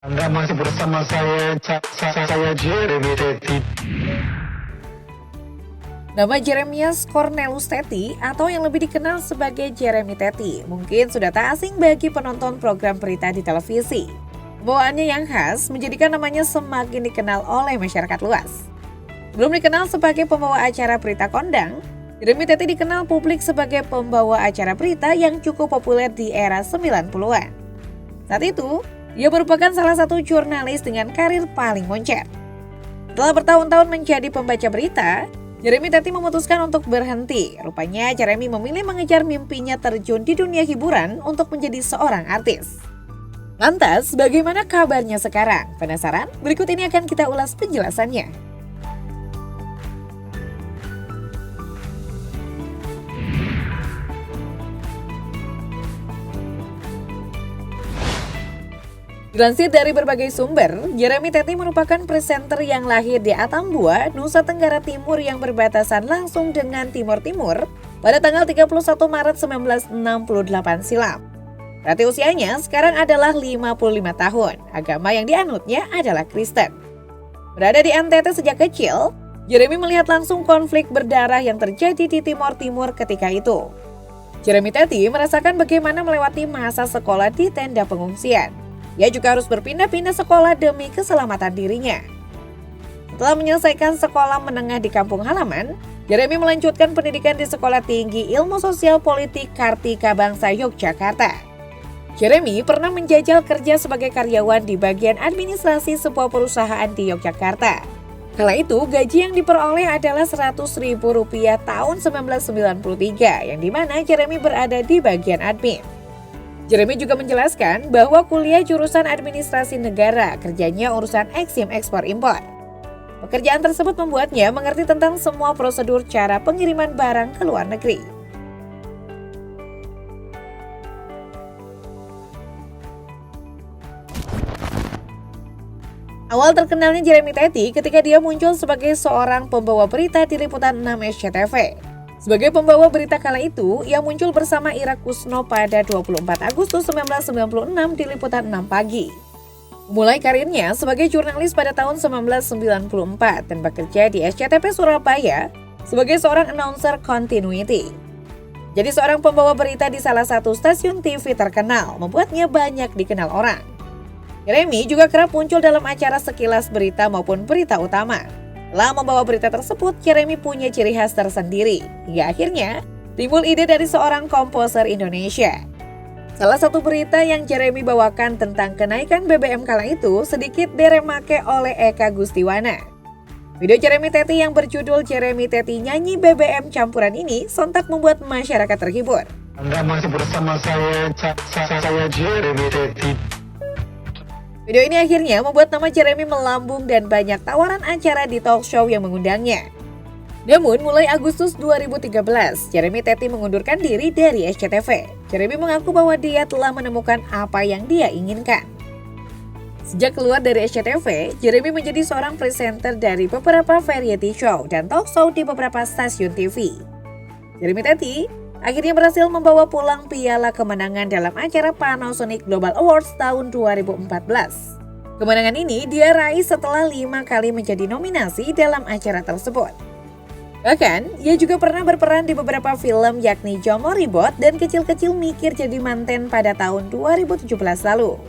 Anda masih bersama saya Jeremy Teti. Nama Jeremias Cornelius Teti atau yang lebih dikenal sebagai Jeremy Teti mungkin sudah tak asing bagi penonton program berita di televisi. Bawaannya yang khas menjadikan namanya semakin dikenal oleh masyarakat luas. Belum dikenal sebagai pembawa acara berita kondang, Jeremy Teti dikenal publik sebagai pembawa acara berita yang cukup populer di era 90-an. Saat itu, dia merupakan salah satu jurnalis dengan karir paling moncer. Setelah bertahun-tahun menjadi pembaca berita, Jeremy Teti memutuskan untuk berhenti. Rupanya Jeremy memilih mengejar mimpinya terjun di dunia hiburan untuk menjadi seorang artis. Lantas, bagaimana kabarnya sekarang? Penasaran? Berikut ini akan kita ulas penjelasannya. Dilansir dari berbagai sumber, Jeremy Teti merupakan presenter yang lahir di Atambua, Nusa Tenggara Timur yang berbatasan langsung dengan Timur Timur pada tanggal 31 Maret 1968 silam. Berarti usianya sekarang adalah 55 tahun. Agama yang dianutnya adalah Kristen. Berada di NTT sejak kecil, Jeremy melihat langsung konflik berdarah yang terjadi di Timur Timur ketika itu. Jeremy Teti merasakan bagaimana melewati masa sekolah di tenda pengungsian. Ia juga harus berpindah-pindah sekolah demi keselamatan dirinya. Setelah menyelesaikan sekolah menengah di kampung halaman, Jeremy melanjutkan pendidikan di Sekolah Tinggi Ilmu Sosial Politik Kartika Bangsa Yogyakarta. Jeremy pernah menjajal kerja sebagai karyawan di bagian administrasi sebuah perusahaan di Yogyakarta. Kala itu, gaji yang diperoleh adalah Rp100.000 tahun 1993, yang dimana Jeremy berada di bagian admin. Jeremy juga menjelaskan bahwa kuliah jurusan administrasi negara, kerjanya urusan eksim ekspor-impor. Pekerjaan tersebut membuatnya mengerti tentang semua prosedur cara pengiriman barang ke luar negeri. Awal terkenalnya Jeremy Teti ketika dia muncul sebagai seorang pembawa berita di Liputan 6 SCTV. Sebagai pembawa berita kala itu, ia muncul bersama Ira Kusno pada 24 Agustus 1996 di Liputan 6 pagi. Mulai karirnya sebagai jurnalis pada tahun 1994 dan bekerja di SCTV Surabaya sebagai seorang announcer continuity. Jadi seorang pembawa berita di salah satu stasiun TV terkenal membuatnya banyak dikenal orang. Jeremy juga kerap muncul dalam acara sekilas berita maupun berita utama. Setelah membawa berita tersebut, Jeremy punya ciri khas tersendiri. Hingga akhirnya, timbul ide dari seorang komposer Indonesia. Salah satu berita yang Jeremy bawakan tentang kenaikan BBM kala itu sedikit diremake oleh Eka Gustiwana. Video Jeremy Teti yang berjudul Jeremy Teti Nyanyi BBM Campuran ini sontak membuat masyarakat terhibur. Anda masih bersama saya Jeremy Teti. Video ini akhirnya membuat nama Jeremy melambung dan banyak tawaran acara di talk show yang mengundangnya. Namun, mulai Agustus 2013, Jeremy Teti mengundurkan diri dari SCTV. Jeremy mengaku bahwa dia telah menemukan apa yang dia inginkan. Sejak keluar dari SCTV, Jeremy menjadi seorang presenter dari beberapa variety show dan talk show di beberapa stasiun TV. Jeremy Teti akhirnya berhasil membawa pulang piala kemenangan dalam acara Panasonic Global Awards tahun 2014. Kemenangan ini dia raih setelah 5 kali menjadi nominasi dalam acara tersebut. Bahkan, ia juga pernah berperan di beberapa film yakni Jomo Ribot dan Kecil-Kecil Mikir Jadi Manten pada tahun 2017 lalu.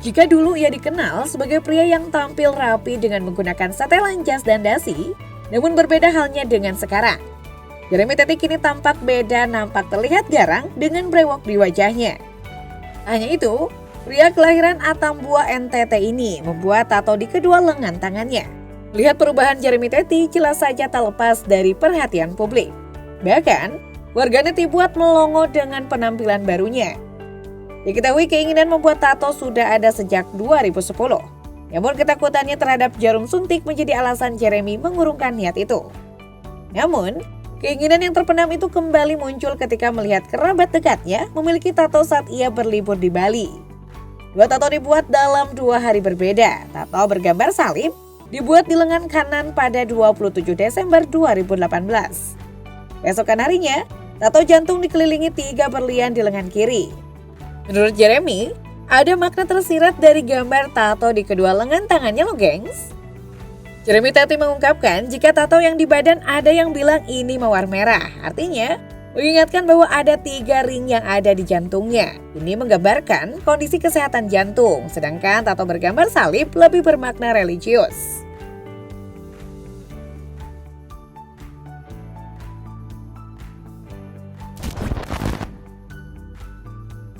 Jika dulu ia dikenal sebagai pria yang tampil rapi dengan menggunakan setelan jas dan dasi, namun berbeda halnya dengan sekarang. Jeremy Teti kini tampak beda, nampak terlihat garang dengan brewok di wajahnya. Hanya itu, pria kelahiran Atambua NTT ini membuat tato di kedua lengan tangannya. Lihat perubahan Jeremy Teti jelas saja tak lepas dari perhatian publik. Bahkan, warganet dibuat melongo dengan penampilan barunya. Diketahui keinginan membuat tato sudah ada sejak 2010. Namun ketakutannya terhadap jarum suntik menjadi alasan Jeremy mengurungkan niat itu. Namun, keinginan yang terpendam itu kembali muncul ketika melihat kerabat dekatnya memiliki tato saat ia berlibur di Bali. Dua tato dibuat dalam 2 hari berbeda. Tato bergambar salib dibuat di lengan kanan pada 27 Desember 2018. Keesokan harinya, tato jantung dikelilingi 3 berlian di lengan kiri. Menurut Jeremy, ada makna tersirat dari gambar tato di kedua lengan tangannya loh gengs. Jeremy Teti mengungkapkan jika tato yang di badan ada yang bilang ini mawar merah. Artinya, mengingatkan bahwa ada 3 ring yang ada di jantungnya. Ini menggambarkan kondisi kesehatan jantung, sedangkan tato bergambar salib lebih bermakna religius.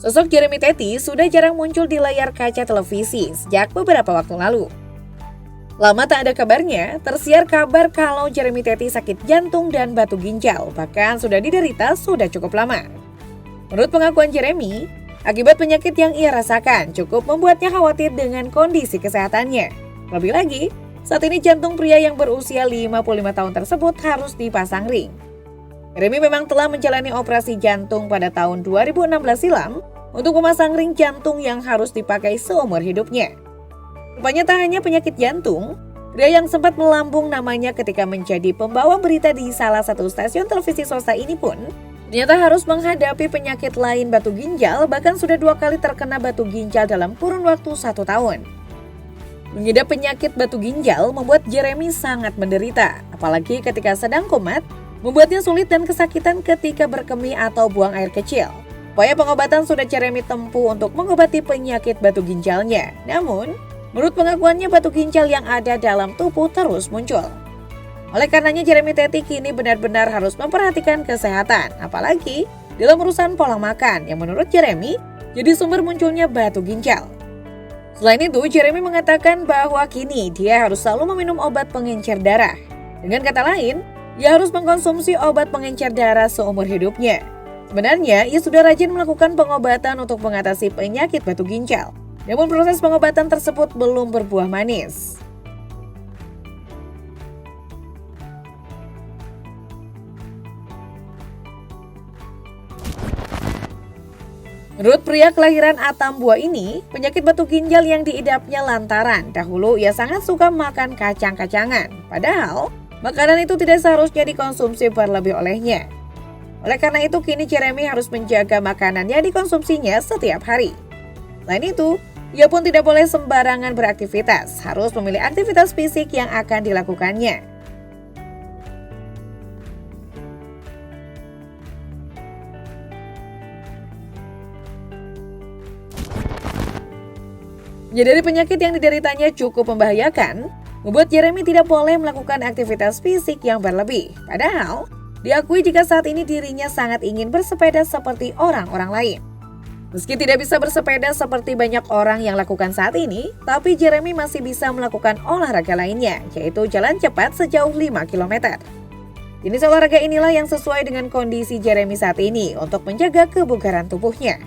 Sosok Jeremy Teti sudah jarang muncul di layar kaca televisi sejak beberapa waktu lalu. Lama tak ada kabarnya, tersiar kabar kalau Jeremy Teti sakit jantung dan batu ginjal, bahkan sudah diderita sudah cukup lama. Menurut pengakuan Jeremy, akibat penyakit yang ia rasakan cukup membuatnya khawatir dengan kondisi kesehatannya. Lebih lagi, saat ini jantung pria yang berusia 55 tahun tersebut harus dipasang ring. Jeremy memang telah menjalani operasi jantung pada tahun 2016 silam untuk memasang ring jantung yang harus dipakai seumur hidupnya. Rupanya tak hanya penyakit jantung, pria yang sempat melambung namanya ketika menjadi pembawa berita di salah satu stasiun televisi swasta ini pun ternyata harus menghadapi penyakit lain batu ginjal, bahkan sudah 2 kali terkena batu ginjal dalam kurun waktu 1 tahun. Mengidap penyakit batu ginjal membuat Jeremy sangat menderita, apalagi ketika sedang kumat, membuatnya sulit dan kesakitan ketika berkemih atau buang air kecil. Upaya pengobatan sudah Jeremy tempuh untuk mengobati penyakit batu ginjalnya. Namun, menurut pengakuannya batu ginjal yang ada dalam tubuh terus muncul. Oleh karenanya Jeremy Teti kini benar-benar harus memperhatikan kesehatan, apalagi dalam urusan pola makan yang menurut Jeremy jadi sumber munculnya batu ginjal. Selain itu, Jeremy mengatakan bahwa kini dia harus selalu meminum obat pengencer darah. Dengan kata lain, ia harus mengkonsumsi obat pengencer darah seumur hidupnya. Sebenarnya, ia sudah rajin melakukan pengobatan untuk mengatasi penyakit batu ginjal. Namun proses pengobatan tersebut belum berbuah manis. Menurut pria kelahiran Atambua ini, penyakit batu ginjal yang diidapnya lantaran dahulu ia sangat suka makan kacang-kacangan. Padahal, makanan itu tidak seharusnya dikonsumsi berlebih olehnya. Oleh karena itu, kini Jeremy harus menjaga makanan yang dikonsumsinya setiap hari. Selain itu, ia pun tidak boleh sembarangan beraktivitas, harus memilih aktivitas fisik yang akan dilakukannya. Dari penyakit yang dideritanya cukup membahayakan, membuat Jeremy tidak boleh melakukan aktivitas fisik yang berlebih. Padahal, diakui jika saat ini dirinya sangat ingin bersepeda seperti orang-orang lain. Meski tidak bisa bersepeda seperti banyak orang yang lakukan saat ini, tapi Jeremy masih bisa melakukan olahraga lainnya, yaitu jalan cepat sejauh 5 km. Jenis olahraga inilah yang sesuai dengan kondisi Jeremy saat ini untuk menjaga kebugaran tubuhnya.